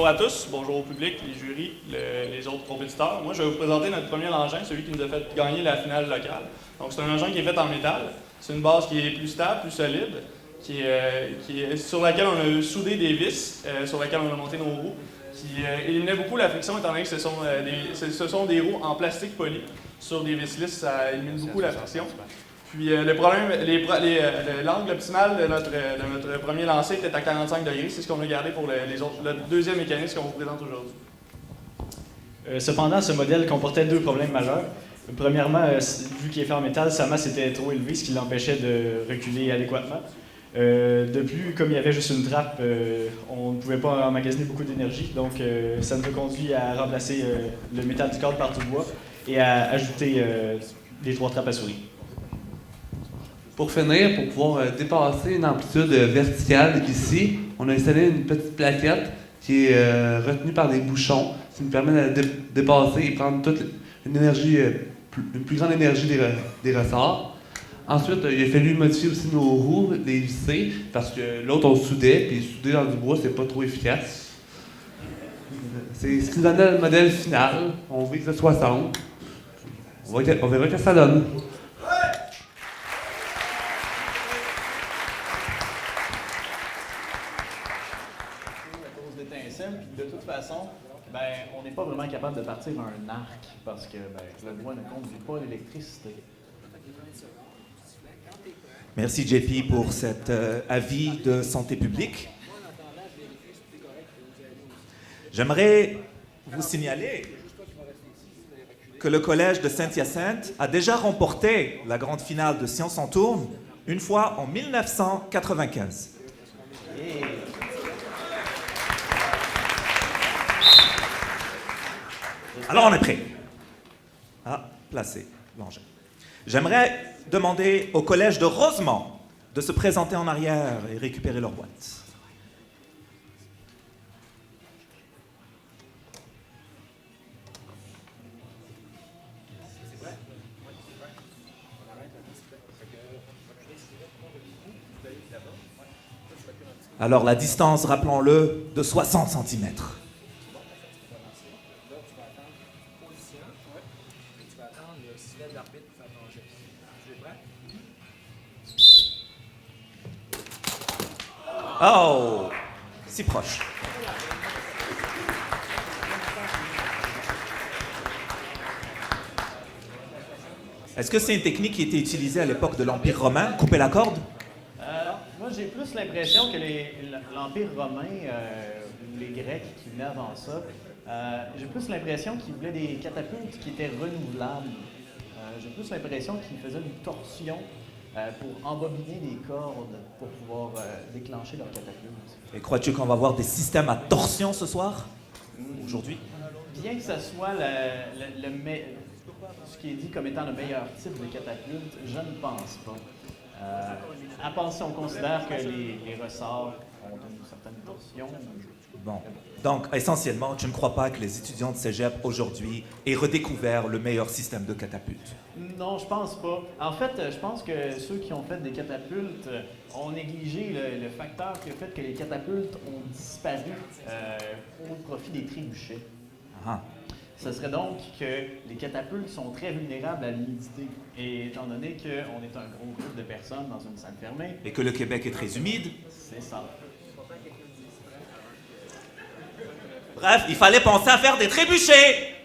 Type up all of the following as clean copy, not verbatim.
à tous, bonjour au public, les jurys, les autres compétiteurs. Moi, je vais vous présenter notre premier engin, celui qui nous a fait gagner la finale locale. Donc, c'est un engin qui est fait en métal. C'est une base qui est plus stable, plus solide, sur laquelle on a soudé des vis, sur laquelle on a monté nos roues, qui éliminait beaucoup la friction, étant donné que ce sont des roues en plastique poli. Sur des vis lisses, ça élimine beaucoup la friction. Puis le problème, l'angle optimal de notre premier lancer était à 45 degrés. C'est ce qu'on a gardé pour le deuxième mécanisme qu'on vous présente aujourd'hui. Cependant, ce modèle comportait deux problèmes majeurs. Premièrement, vu qu'il est fait en métal, sa masse était trop élevée, ce qui l'empêchait de reculer adéquatement. De plus, comme il y avait juste une trappe, on ne pouvait pas emmagasiner beaucoup d'énergie, donc ça nous a conduit à remplacer le métal du cadre par du bois et à ajouter les 3 trappes à souris. Pour finir, pour pouvoir dépasser une amplitude verticale ici, on a installé une petite plaquette qui est retenue par des bouchons, qui nous permet de dépasser et prendre toute une plus grande énergie des ressorts. Ensuite, il a fallu modifier aussi nos roues, les visser, parce que l'autre on soudait, puis souder dans du bois, c'est pas trop efficace. C'est ce qui nous donnait le modèle final. On vise le 60. On verra ce que ça donne. Puis de toute façon, on n'est pas vraiment capable de partir un arc parce que le bois ne conduit pas l'électricité. Merci JP pour cet avis de santé publique. J'aimerais vous signaler que le collège de Saint-Hyacinthe a déjà remporté la grande finale de Science en Tourne une fois en 1995. Alors on est prêt à placer l'engin. J'aimerais demander au collège de Rosemont de se présenter en arrière et récupérer leur boîte. Alors la distance, rappelons-le, de 60 cm. Oh, si proche. Est-ce que c'est une technique qui était utilisée à l'époque de l'Empire romain, couper la corde? Moi, j'ai plus l'impression que l'Empire romain ou les Grecs qui venaient avant ça, j'ai plus l'impression qu'ils voulaient des catapultes qui étaient renouvelables. J'ai plus l'impression qu'ils faisaient une torsion pour embobiner des cordes pour pouvoir déclencher leur catapulte. Et crois-tu qu'on va voir des systèmes à torsion ce soir? Aujourd'hui? Bien que ce soit ce qui est dit comme étant le meilleur type de catapulte, je ne pense pas. À penser, on considère que les ressorts ont une certaine torsion. Bon. Donc, essentiellement, tu ne crois pas que les étudiants de cégep aujourd'hui aient redécouvert le meilleur système de catapulte? Non, je pense pas. En fait, je pense que ceux qui ont fait des catapultes ont négligé le facteur qui a fait que les catapultes ont disparu au profit des trébuchets. Ah. Ce serait donc que les catapultes sont très vulnérables à l'humidité. Et étant donné qu'on est un gros groupe de personnes dans une salle fermée... Et que le Québec est très humide? C'est ça. Bref, il fallait penser à faire des trébuchets!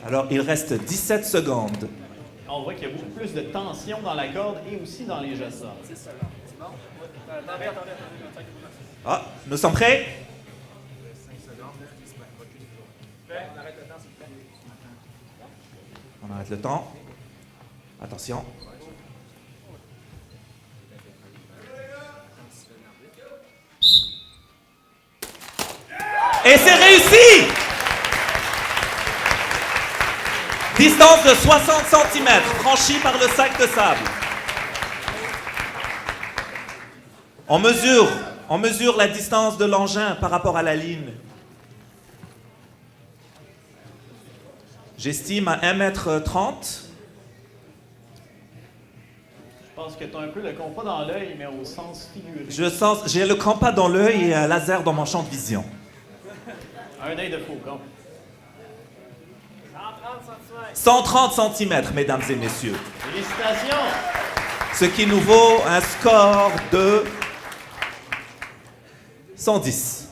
Alors, il reste 17 secondes. On voit qu'il y a beaucoup plus de tension dans la corde et aussi dans les ressorts. C'est ça. Ah, nous sommes prêts? On arrête le temps. Attention. Et c'est réussi! Distance de 60 cm, franchie par le sac de sable. On mesure la distance de l'engin par rapport à la ligne. J'estime à 1,30 m. pense que tu as un peu le compas dans l'œil, mais au sens figuré. J'ai le compas dans l'œil et un laser dans mon champ de vision. Un œil de faucon. 130 cm, mesdames et messieurs. Félicitations! Ce qui nous vaut un score de 110.